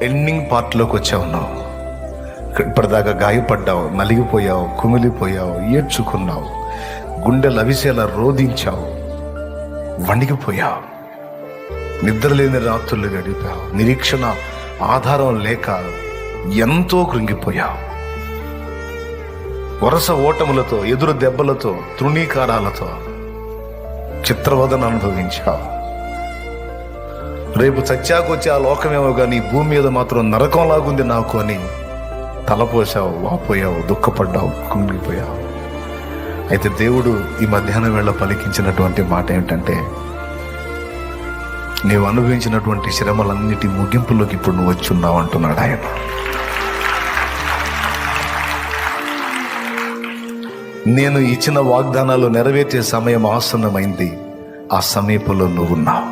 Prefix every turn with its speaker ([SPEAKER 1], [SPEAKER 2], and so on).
[SPEAKER 1] Ending పార్ట్లోకి వచ్చావు. నువ్వు ఇప్పటిదాకా గాయపడ్డావు, నలిగిపోయావు, కుమిలిపోయావు, ఏడ్చుకున్నావు, గుండెలు అవిసేలా రోధించావు, వణిగిపోయావు, నిద్రలేని రాత్రులు గడిపావు, నిరీక్షణ ఆధారం లేక ఎంతో కృంగిపోయావు, వరుస ఓటములతో, ఎదురు దెబ్బలతో, తృణీకారాలతో చిత్రవదన అనుభవించావు. రేపు చచ్చాకొచ్చి ఆ లోకమేమో కానీ భూమి మీద మాత్రం నరకంలాగుంది నాకు అని తలపోసావు, వాపోయావు, దుఃఖపడ్డావు, కుంగిపోయావు. అయితే దేవుడు ఈ మధ్యాహ్నం వేళ పలికించినటువంటి మాట ఏమిటంటే, నీవు అనుభవించినటువంటి శ్రమలన్నిటి ముగింపులోకి ఇప్పుడు నువ్వు వచ్చి ఉన్నావు అంటున్నాడు ఆయన. నేను ఇచ్చిన వాగ్దానాలు నెరవేర్చే సమయం ఆసన్నమైంది. ఆ సమీపంలో నువ్వు ఉన్నావు.